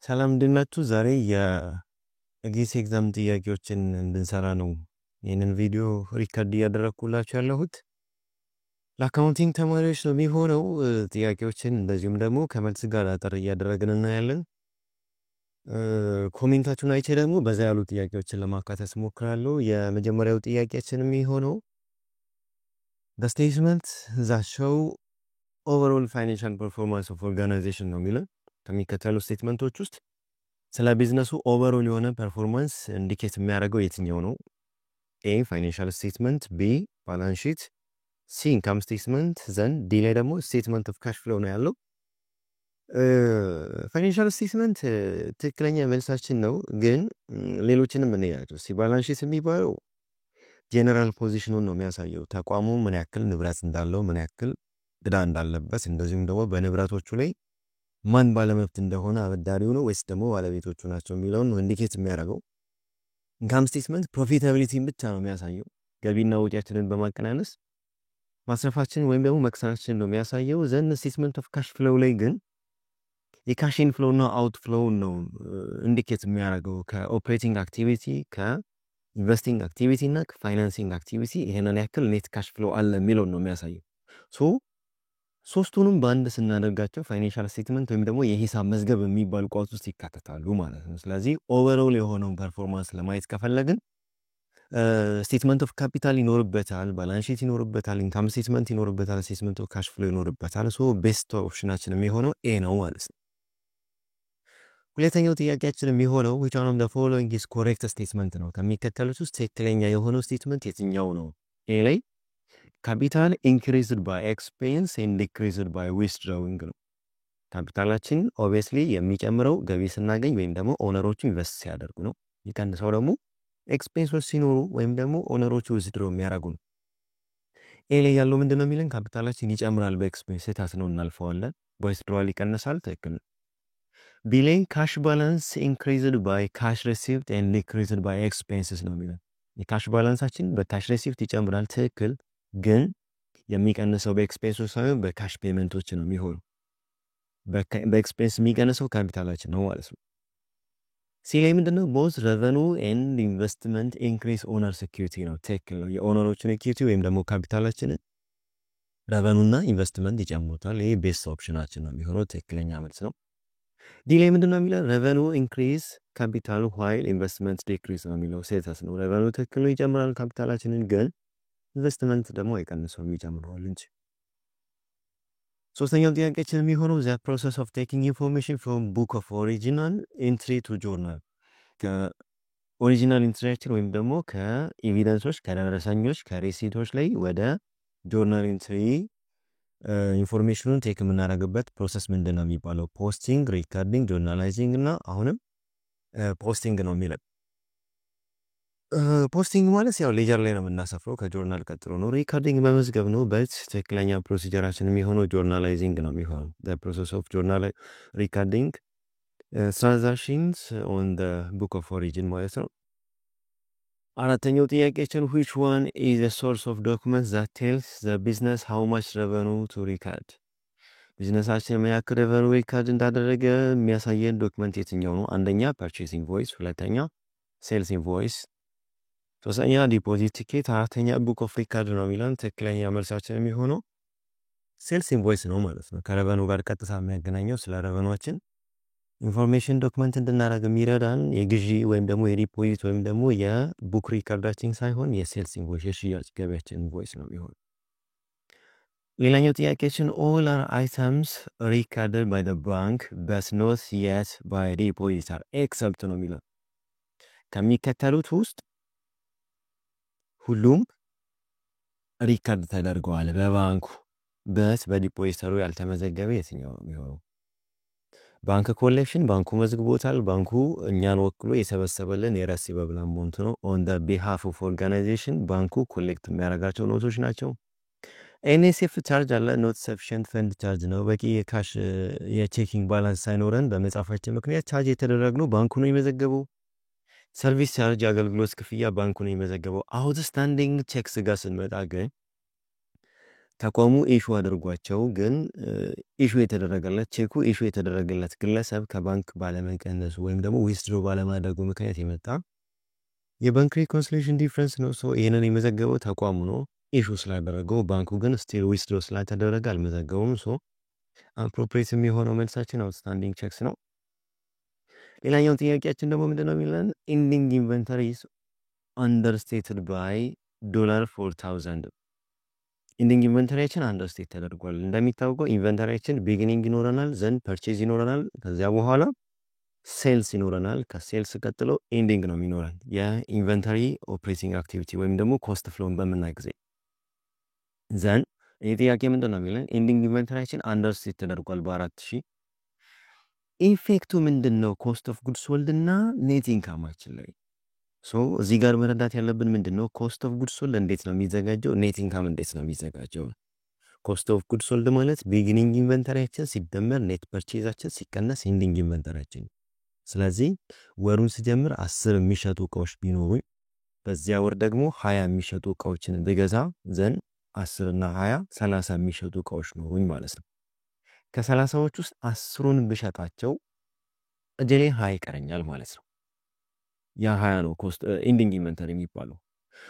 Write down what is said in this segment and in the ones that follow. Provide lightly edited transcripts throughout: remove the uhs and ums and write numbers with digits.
ሰላም እንድናችሁ ዛሬ የጊስ ኤግዛም ጥያቄዎችን እንድንሰራ ነው ይህንን ቪዲዮ ሪከርድ እያደረግኩላችሁ ያለሁት ለአካውንቲንግ ተማሪዎች ነው የሚሆነው ጥያቄዎችን እንደዚሁም ደግሞ ከመልስ ጋር አጠር እያደረግን እናያለን ኮሜንታችሁን አይቼ ደግሞ በዛ ያሉ ጥያቄዎችን ለማካተት ሞክራለሁ የመጀመሪያው ጥያቄያችን የሚሆነው the statement that show overall financial performance of organization ነው የሚለው ከሚከተሉ ስቴትመንቶች ውስጥ ስለ ቢዝነሱ ኦቨርኦል የሆነ ፐርፎርማንስ ኢንዲኬት የሚያደርገው የትኛው ነው? ኤ ፋይናንሻል ስቴትመንት፣ ቢ ባላንስ ሺት፣ ሲ ኢንካም ስቴትመንት፣ ዘን ዲ ላይ ደግሞ ስቴትመንት ኦፍ ካሽ ፍሎ ነው ያለው። ፋይናንሻል ስቴትመንት ትክክለኛ መልሳችን ነው፣ ግን ሌሎችንም እንያቸው። ሲ ባላንስ ሺት የሚባለው ጄነራል ፖዚሽኑን ነው የሚያሳየው፣ ተቋሙ ምን ያክል ንብረት እንዳለው፣ ምን ያክል ዕዳ እንዳለበት፣ እንደዚሁም ደግሞ በንብረቶቹ ላይ ማን ባለመብት እንደሆነ አበዳሪው ነው ወይስ ደግሞ ባለቤቶቹ ናቸው የሚለውን ነው ኢንዲኬት የሚያደርገው። ኢንካም ስቴትመንት ፕሮፊታቢሊቲን ብቻ ነው የሚያሳየው፣ ገቢና ወጪያችንን በማቀናነስ ማስረፋችን ወይም ደግሞ መክሰራችን ነው የሚያሳየው። ዘን ስቴትመንት ኦፍ ካሽ ፍሎው ላይ ግን የካሽ ኢንፍሎው እና አውት ፍሎው ነው ኢንዲኬት የሚያደርገው ከኦፕሬቲንግ አክቲቪቲ፣ ከኢንቨስቲንግ አክቲቪቲ እና ከፋይናንሲንግ አክቲቪቲ ይሄንን ያክል ኔት ካሽ ፍሎው አለ የሚለውን ነው የሚያሳየው። ሶስቱንም በአንድ ስናደርጋቸው ፋይናንሻል ስቴትመንት ወይም ደግሞ የሂሳብ መዝገብ የሚባል ቋት ውስጥ ይካተታሉ ማለት ነው። ስለዚህ ኦቨርኦል የሆነውን ፐርፎርማንስ ለማየት ከፈለግን ስቴትመንት ኦፍ ካፒታል ይኖርበታል፣ ባላንስ ሺት ይኖርበታል፣ ኢንካም ስቴትመንት ይኖርበታል፣ ስቴትመንት ኦፍ ካሽ ፍሎ ይኖርበታል። ቤስት ኦፕሽናችን የሚሆነው ኤ ነው ማለት ነው። ሁለተኛው ጥያቄያችን የሚሆነው which one of the following is correct statement ነው። ከሚከተሉት ውስጥ ትክክለኛ የሆነው ስቴትመንት የትኛው ነው? ኤ ላይ ካፒታል ኢንክሪዝድ ባይ ኤክስፔንስ ኤንድ ዲክሪዝድ ባይ ዊዝድሮዊንግ ነው። ካፒታላችን ኦብቪየስሊ የሚጨምረው ገቢ ስናገኝ ወይም ደግሞ ኦነሮቹ ኢንቨስት ሲያደርጉ ነው። የሚቀንሰው ደግሞ ኤክስፔንሶች ሲኖሩ ወይም ደግሞ ኦነሮቹ ዊዝድሮ የሚያደርጉ ነው። ኤ ላይ ያለው ምንድነው የሚለን? ካፒታላችን ይጨምራል በኤክስፔንስ ስህተት ነው፣ እናልፈዋለን። በዊዝድሮዋል ይቀንሳል፣ ትክክል ነው። ቢ ላይ ካሽ ባላንስ ኢንክሪዝድ ባይ ካሽ ሪሲቭድ ኤንድ ዲክሪዝድ ባይ ኤክስፔንስስ ነው የሚለን። የካሽ ባላንሳችን በካሽ ሪሲቭድ ይጨምራል፣ ትክክል፣ ግን የሚቀንሰው በኤክስፔንሶች ሳይሆን በካሽ ፔመንቶች ነው የሚሆነው። በኤክስፔንስ የሚቀንሰው ካፒታላችን ነው ማለት ነው። ሲ ላይ ምንድነው? ቦዝ ረቨኑ ኤንድ ኢንቨስትመንት ኢንክሪዝ ኦነር ሴኪሪቲ ነው፣ ትክክል ነው። የኦነሮችን ሴኪሪቲ ወይም ደግሞ ካፒታላችንን ረቨኑና ኢንቨስትመንት ይጨምሩታል። ይህ ቤስት ኦፕሽናችን ነው የሚሆነው፣ ትክክለኛ መልስ ነው። ዲ ላይ ምንድነው የሚለው? ረቨኑ ኢንክሪዝ ካፒታል ዋይል ኢንቨስትመንት ዲክሪዝ ነው የሚለው፣ ስህተት ነው። ረቨኑ ትክክል ነው፣ ይጨምራል ካፒታላችንን፣ ግን ኢንቨስትመንት ደግሞ አይቀንሰውም፣ ይጨምረዋል እንጂ። ሶስተኛው ጥያቄያችን የሚሆነው ዘ ፕሮሰስ ኦፍ ቴኪንግ ኢንፎርሜሽን ፍሮም ቡክ ኦፍ ኦሪጂናል ኢንትሪ ቱ ጆርናል፣ ከኦሪጂናል ኢንትሪያችን ወይም ደግሞ ከኤቪደንሶች፣ ከደረሰኞች፣ ከሬሲቶች ላይ ወደ ጆርናል ኢንትሪ ኢንፎርሜሽኑን ቴክ የምናደርግበት ፕሮሰስ ምንድን ነው የሚባለው? ፖስቲንግ፣ ሪካርዲንግ፣ ጆርናላይዚንግ እና አሁንም ፖስቲንግ ነው የሚለው። ፖስቲንግ ማለት ያው ሌጀር ላይ ነው የምናሰፍረው፣ ከጆርናል ቀጥሎ ነው። ሪካርዲንግ በመዝገብ ነው፣ በት ትክክለኛ ፕሮሲጀራችን የሚሆነው ጆርናላይዚንግ ነው የሚሆነው። ፕሮሰስ ኦፍ ጆርናል ሪካርዲንግ ትራንዛክሽንስ ኦን ቡክ ኦፍ ኦሪጂን ማለት ነው። አራተኛው ጥያቄችን which one is the source of documents that tells the business how much revenue to record? ቢዝነሳችን ምን ያክል ሬቨኑ ሪካርድ እንዳደረገ የሚያሳየን ዶክመንት የትኛው ነው? አንደኛ ፐርቼዝ ኢንቮይስ፣ ሁለተኛ ሴልስ ኢንቮይስ፣ ሶስተኛ ዲፖዚት ቲኬት፣ አራተኛ ቡክ ኦፍ ሪካርድ ነው የሚለን። ትክክለኛ መልሳችን የሚሆነው ሴልስ ኢንቮይስ ነው ማለት ነው። ከሬቨኑ ጋር ቀጥታ የሚያገናኘው ስለ ሬቨኑችን ኢንፎርሜሽን ዶክመንት እንድናደርግ የሚረዳን የግዢ ወይም ደግሞ የዲፖዚት ወይም ደግሞ የቡክ ሪካርዳችን ሳይሆን የሴልስ ኢንቮይስ የሽያጭ ገቢያችን ኢንቮይስ ነው የሚሆነው። ሌላኛው ጥያቄችን all are items recorded by the bank but not yet by depositor except ነው የሚለው። ከሚከተሉት ውስጥ ሁሉም ሪካርድ ተደርገዋል በባንኩ በት በዲፖዚተሩ ያልተመዘገበ የትኛው ነው የሚሆነው? ባንክ ኮሌክሽን ባንኩ መዝግቦታል፣ ባንኩ እኛን ወክሎ የሰበሰበልን የረሲቨብል አማውንት ነው። ኦን ዘ ቢሃፍ ኦፍ ኦርጋናይዜሽን ባንኩ ኮሌክት የሚያደርጋቸው ኖቶች ናቸው። ኤንኤስኤፍ ቻርጅ አለ፣ ኖት ሰፊሽንት ፈንድ ቻርጅ ነው። በቂ የካሽ የቼኪንግ ባላንስ ሳይኖረን በመጻፋችን ምክንያት ቻርጅ የተደረግነው ባንኩ ነው የመዘገበው። ሰርቪስ ቻርጅ አገልግሎት ክፍያ ባንኩ ነው የመዘገበው። አውትስታንዲንግ ቼክስ ጋር ስንመጣ ግን ተቋሙ ኢሹ አድርጓቸው ግን ኢሹ የተደረገለት ቼኩ ኢሹ የተደረገለት ግለሰብ ከባንክ ባለመቀነሱ ወይም ደግሞ ዊዝድሮ ባለማድረጉ ምክንያት የመጣ የባንክ ሪኮንሲሌሽን ዲፍረንስ ነው። ሶ ይህንን የመዘገበው ተቋሙ ነው ኢሹ ስላደረገው፣ ባንኩ ግን ስቲል ዊዝድሮ ስላልተደረገ አልመዘገበውም። ሶ አፕሮፕሬት የሚሆነው መልሳችን አውትስታንዲንግ ቼክስ ነው። ሌላኛው ጥያቄያችን ደግሞ ምንድነው የሚለን ኢንዲንግ ኢንቨንተሪስ አንደርስቴትድ ባይ $4,000 ኢንዲንግ ኢንቨንተሪያችን አንደርስቴት ተደርጓል። እንደሚታወቀው ኢንቨንተሪያችን ቢጊኒንግ ይኖረናል፣ ዘንድ ፐርቼዝ ይኖረናል፣ ከዚያ በኋላ ሴልስ ይኖረናል። ከሴልስ ቀጥሎ ኢንዲንግ ነው የሚኖረን የኢንቨንተሪ ኦፕሬቲንግ አክቲቪቲ ወይም ደግሞ ኮስት ፍሎን በምናይ ጊዜ ዘን ይህ ጥያቄ ምንድን ነው የሚለን ኢንዲንግ ኢንቨንተሪያችን አንደርስቴት ተደርጓል በ4,000 ኢፌክቱ ምንድን ነው ኮስት ኦፍ ጉድ ሶልድ እና ኔት ኢንካማችን ላይ። ሶ እዚህ ጋር መረዳት ያለብን ምንድን ነው ኮስት ኦፍ ጉድ ሶልድ እንዴት ነው የሚዘጋጀው፣ ኔት ኢንካም እንዴት ነው የሚዘጋጀው። ኮስት ኦፍ ጉድ ሶልድ ማለት ቢጊኒንግ ኢንቨንተሪያችን ሲደመር ኔት ፐርቼዛችን ሲቀነስ ኢንዲንግ ኢንቨንተሪያችን። ስለዚህ ወሩን ሲጀምር 10 የሚሸጡ እቃዎች ቢኖሩኝ በዚያ ወር ደግሞ 20 የሚሸጡ እቃዎችን ብገዛ ዘን 10 እና 20 30 የሚሸጡ እቃዎች ኖሩኝ ማለት ነው። ከ30ዎች ውስጥ 10ሩን ብሸጣቸው እጄ ላይ 20 ይቀረኛል ማለት ነው። ያ 20 ነው ኮስት ኢንዲንግ ኢንቨንተሪ የሚባለው።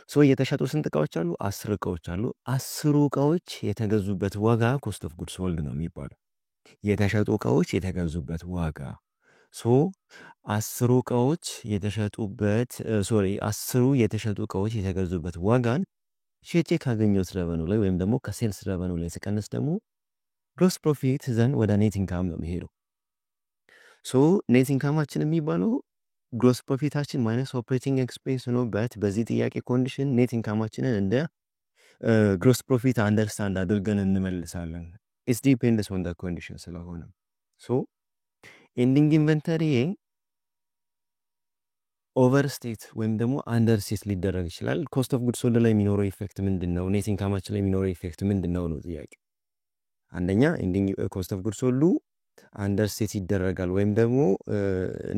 ሶ የተሸጡ ስንት እቃዎች አሉ? 10 እቃዎች አሉ። 10ሩ እቃዎች የተገዙበት ዋጋ ኮስት ኦፍ ጉድ ሶልድ ነው የሚባለው። የተሸጡ እቃዎች የተገዙበት ዋጋ ሶ 10ሩ እቃዎች የተሸጡበት 10ሩ የተሸጡ እቃዎች የተገዙበት ዋጋን ሸጬ ካገኘሁት ረቨኑ ላይ ወይም ደግሞ ከሴልስ ረቨኑ ላይ ስቀንስ ደግሞ ግሮስ ፕሮፊት ዘን ወደ ኔት ኢንካም ነው የሚሄደው። ሶ ኔት ኢንካማችን የሚባለው ግሮስ ፕሮፊታችን ማይነስ ኦፕሬቲንግ ኤክስፔንስ ነው። በት በዚህ ጥያቄ ኮንዲሽን ኔት ኢንካማችንን እንደ ግሮስ ፕሮፊት አንደርስታንድ አድርገን እንመልሳለን። ኢትስ ዲፔንድስ ኦን ዘ ኮንዲሽን ስለሆነ ሶ ኢንዲንግ ኢንቨንተሪ ኦቨርስቴት ወይም ደግሞ አንደርስቴት ሊደረግ ይችላል። ኮስት ኦፍ ጉድ ሶልድ ላይ የሚኖረው ኢፌክት ምንድን ነው? ኔት ኢንካማችን ላይ የሚኖረው ኢፌክት ምንድን ነው ነው ጥያቄ። አንደኛ ኢንዲንግ ኮስት ኦፍ ጉድ ሶልዱ አንደርስቴት ይደረጋል ወይም ደግሞ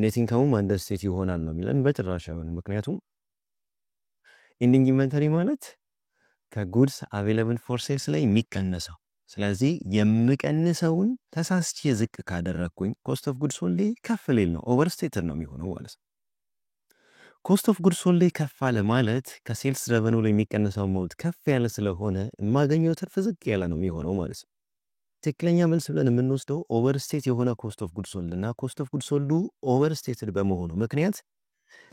ኔት ኢንካሙም አንደርስቴት ይሆናል ነው የሚለን። በጭራሽ አይሆንም። ምክንያቱም ኢንዲንግ ኢንቨንተሪ ማለት ከጉድስ አቬለብል ፎር ሴልስ ላይ የሚቀነሰው፣ ስለዚህ የምቀንሰውን ተሳስቼ ዝቅ ካደረግኩኝ ኮስት ኦፍ ጉድ ሶልድ ከፍ ሊል ነው፣ ኦቨርስቴትድ ነው የሚሆነው ማለት ነው። ኮስት ኦፍ ጉድ ሶልድ ከፍ አለ ማለት ከሴልስ ረቨኑ ላይ የሚቀነሰው አማውንት ከፍ ያለ ስለሆነ የማገኘው ትርፍ ዝቅ ያለ ነው የሚሆነው ማለት ነው። ትክክለኛ መልስ ብለን የምንወስደው ኦቨርስቴት የሆነ ኮስት ኦፍ ጉድ ሶልድ እና ኮስት ኦፍ ጉድ ሶልዱ ኦቨርስቴትድ በመሆኑ ምክንያት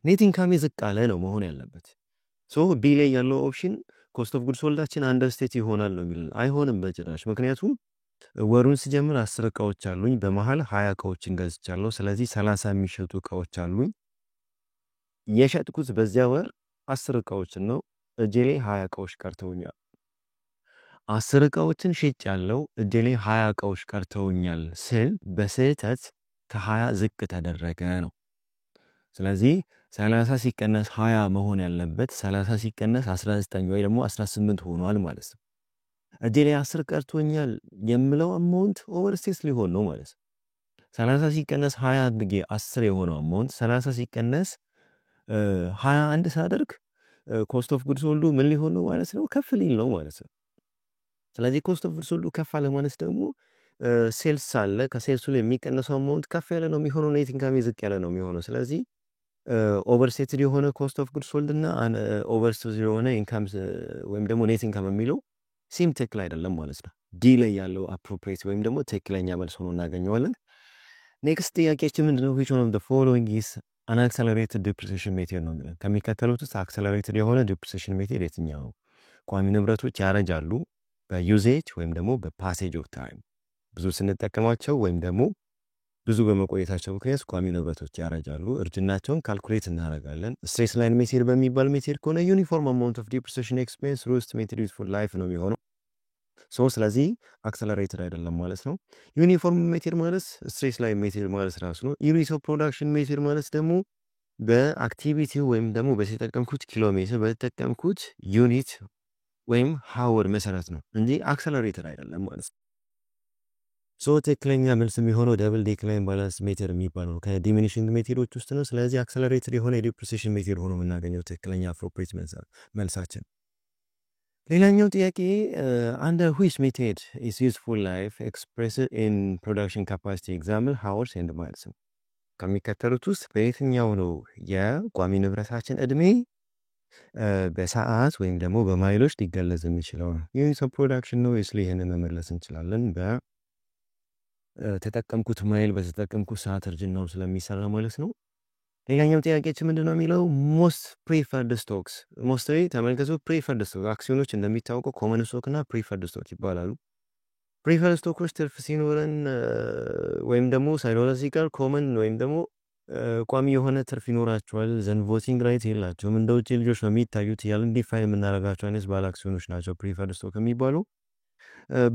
ኔት ኢንካም ዝቅ አለ ነው መሆን ያለበት። ሶ ቢ ላይ ያለው ኦፕሽን ኮስት ኦፍ ጉድ ሶልዳችን አንደርስቴት ይሆናል ነው የሚል አይሆንም በጭራሽ። ምክንያቱም ወሩን ሲጀምር 10 እቃዎች አሉኝ፣ በመሃል 20 እቃዎችን ገዝቻለሁ። ስለዚህ 30 የሚሸጡ እቃዎች አሉኝ። የሸጥኩት በዚያ ወር 10 እቃዎችን ነው። እጄ ላይ 20 እቃዎች ቀርተውኛል። 10 እቃዎችን ሽጫለሁ፣ እጄ ላይ 20 እቃዎች ቀርተውኛል ስል በስህተት ከ20 ዝቅ ተደረገ ነው። ስለዚህ 30 ሲቀነስ 20 መሆን ያለበት 30 ሲቀነስ 19 ወይ ደግሞ 18 ሆኗል ማለት ነው። እጄ ላይ 10 ቀርቶኛል የምለው አማውንት ኦቨርስቴት ሊሆን ነው ማለት ነው። 30 ሲቀነስ 20 አድርጌ 10 የሆነው አማውንት 30 ሲቀነስ 21 ሳደርግ ኮስት ኦፍ ጉድ ሶልዱ ምን ሊሆን ነው ማለት ነው? ከፍ ሊል ነው ማለት ነው። ስለዚህ ኮስት ኦፍ ጉድ ሶልዱ ከፍ አለ ማለት ደግሞ ሴልስ አለ፣ ከሴልሱ ላይ የሚቀነሰው አማውንት ከፍ ያለ ነው የሚሆነው፣ ኔት ኢንካም ዝቅ ያለ ነው የሚሆነው። ስለዚህ ኦቨርስቴትድ የሆነ ኮስት ኦፍ ጉድ ሶልድ እና ኦቨርስቴትድ የሆነ ኢንካም ወይም ደግሞ ኔት ኢንካም የሚለው ሲም ትክክል አይደለም ማለት ነው። ዲ ላይ ያለው አፕሮፕሪየት ወይም ደግሞ ትክክለኛ መልስ ሆኖ እናገኘዋለን። ኔክስት ጥያቄያችን ምንድነው? which one of the following is an accelerated depreciation method ነው የሚለን። ከሚከተሉት ውስጥ አክሰለሬትድ የሆነ ዲፕሪሲዬሽን ሜቴድ የትኛው ነው? ቋሚ ንብረቶች ያረጃሉ በዩዜጅ ወይም ደግሞ በፓሴጅ ኦፍ ታይም፣ ብዙ ስንጠቀማቸው ወይም ደግሞ ብዙ በመቆየታቸው ምክንያት ቋሚ ንብረቶች ያረጃሉ። እርጅናቸውን ካልኩሌት እናደርጋለን። ስትሬት ላይን ሜቴድ በሚባል ሜቴድ ከሆነ ዩኒፎርም አማውንት ኦፍ ዲፕሪሲዬሽን ኤክስፔንስ ሮስት ሜቴድ ዩዝ ፎር ላይፍ ነው የሚሆነው። ስለዚህ አክሰለሬትድ አይደለም ማለት ነው። ዩኒፎርም ሜቴድ ማለት ስትሬት ላይን ሜቴድ ማለት ራሱ ነው። ዩኒት ኦፍ ፕሮዳክሽን ሜቴድ ማለት ደግሞ በአክቲቪቲው ወይም ደግሞ በተጠቀምኩት ኪሎ ሜትር በተጠቀምኩት ዩኒት ወይም ሀወር መሰረት ነው እንጂ አክሰለሬትድ አይደለም ማለት ነው። ትክክለኛ መልስ የሚሆነው ደብል ዴክላይን ባላንስ ሜተድ የሚባለው ከዲሚኒሽንግ ሜቴዶች ውስጥ ነው። ስለዚህ አክሰለሬትድ የሆነ የዲፕሪሲዬሽን ሜቴድ ሆኖ የምናገኘው ትክክለኛ አፕሮፕሪየት መልሳችን። ሌላኛው ጥያቄ under which method is useful life expressed in production capacity example hours and miles ከሚከተሉት ውስጥ በየትኛው ነው የቋሚ ንብረታችን እድሜ በሰዓት ወይም ደግሞ በማይሎች ሊገለጽ የሚችለው ነው? ዩኒትስ ኦፍ ፕሮዳክሽን ነው ወይስ ይሄንን መመለስ እንችላለን በተጠቀምኩት ማይል በተጠቀምኩት ሰዓት እርጅናው ስለሚሰራ ማለት ነው። ሌላኛው ጥያቄያችን ምንድነው የሚለው ሞስት ፕሪፈርድ ስቶክስ ሞስትሊ ተመልከቱ ፕሪፈርድ ስቶክ አክሲዮኖች እንደሚታወቀው ኮመን ስቶክ እና ፕሪፈርድ ስቶክ ይባላሉ። ፕሪፈርድ ስቶኮች ትርፍ ሲኖረን ወይም ደግሞ ሳይኖረን ሲቀር ኮመን ወይም ደግሞ ቋሚ የሆነ ትርፍ ይኖራቸዋል ዘን ቮቲንግ ራይት የላቸውም እንደ ውጭ ልጆች ነው የሚታዩት ያለን ዲፋይን የምናደርጋቸው አይነት ባለ አክሲዮኖች ናቸው ፕሪፈርድ ስቶክ የሚባሉ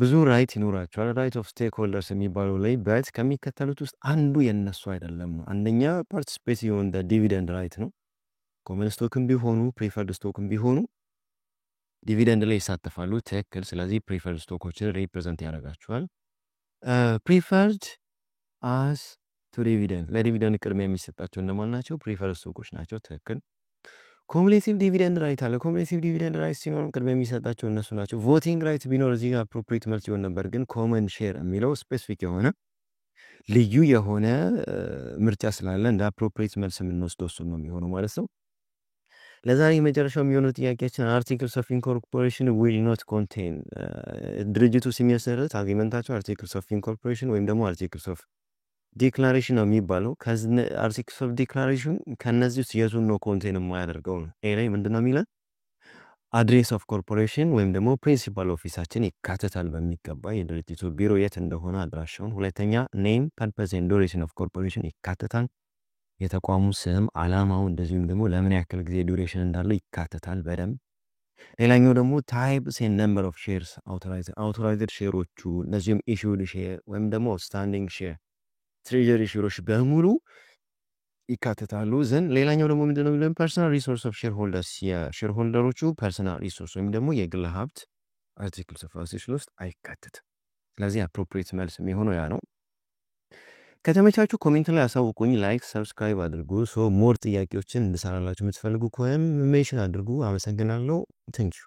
ብዙ ራይት ይኖራቸዋል ራይት ኦፍ ስቴክ ሆልደርስ የሚባሉ ላይ በት ከሚከተሉት ውስጥ አንዱ የነሱ አይደለም ነው። አንደኛ ፓርቲሲፔት ኦን ዘ ዲቪደንድ ራይት ነው። ኮመን ስቶክም ቢሆኑ ፕሪፈርድ ስቶክም ቢሆኑ ዲቪደንድ ላይ ይሳተፋሉ ትክክል። ስለዚህ ፕሪፈርድ ስቶኮችን ሪፕሬዘንት ያደርጋቸዋል። ፕሪፈርድ አስ ቱ ዲቪደንድ ለዲቪደንድ ቅድሚያ የሚሰጣቸው እነማን ናቸው? ፕሪፈርድ ስቶኮች ናቸው ትክክል። ኮሙሌቲቭ ዲቪደንድ ራይት አለ። ኮሙሌቲቭ ዲቪደንድ ራይት ሲኖር ቅድሚያ የሚሰጣቸው እነሱ ናቸው። ቮቲንግ ራይት ቢኖር እዚህ ጋር አፕሮፕሪየት መልስ ይሆን ነበር፣ ግን ኮመን ሼር የሚለው ስፔሲፊክ የሆነ ልዩ የሆነ ምርጫ ስላለ እንደ አፕሮፕሪየት መልስ የምንወስደው እሱን ነው የሚሆነው ማለት ነው። ለዛሬ መጨረሻው የሚሆነው ጥያቄያችን አርቲክልስ ኦፍ ኢንኮርፖሬሽን ዊል ኖት ኮንቴን ድርጅቱ ሲመሰረት አግሪመንታቸው አርቲክልስ ኦፍ ኢንኮርፖሬሽን ወይም ደግሞ አርቲክልስ ኦፍ ዲክላሬሽን ነው የሚባለው። አርቲክልስ ኦፍ ዲክላሬሽን ከነዚህ ውስጥ የቱን ነው ኮንቴን የማያደርገው ነው? ኤ ላይ ምንድነው የሚለን አድሬስ ኦፍ ኮርፖሬሽን ወይም ደግሞ ፕሪንሲፓል ኦፊሳችን ይካተታል በሚገባ የድርጅቱ ቢሮ የት እንደሆነ አድራሻውን። ሁለተኛ ኔም ፐርፐዝ ኤንድ ዱሬሽን ኦፍ ኮርፖሬሽን ይካተታል። የተቋሙ ስም አላማው እንደዚሁም ደግሞ ለምን ያክል ጊዜ ዱሬሽን እንዳለው ይካተታል በደንብ። ሌላኛው ደግሞ ታይፕስ ኤንድ ነምበር ኦፍ ሼርስ አውቶራይዝድ ሼሮቹ እነዚህም ኢሹድ ሼር ወይም ደግሞ ስታንዲንግ ሼር ትሬጀሪ ሼሮች በሙሉ ይካተታሉ። ዘን ሌላኛው ደግሞ ምንድነው የሚለው ፐርሰናል ሪሶርስ ኦፍ ሼር ሆልደርስ የሼር ሆልደሮቹ ፐርሰናል ሪሶርስ ወይም ደግሞ የግል ሀብት አርቲክልስ ኦፍ አሶሲዬሽን ውስጥ አይካተትም። ስለዚህ አፕሮፕሪየት መልስ የሚሆነው ያ ነው። ከተመቻችሁ ኮሜንት ላይ አሳውቁኝ። ላይክ ሰብስክራይብ አድርጉ። ሞር ጥያቄዎችን እንድሰራላችሁ የምትፈልጉ ከሆነ ሜንሽን አድርጉ። አመሰግናለሁ። ቴንክ ዩ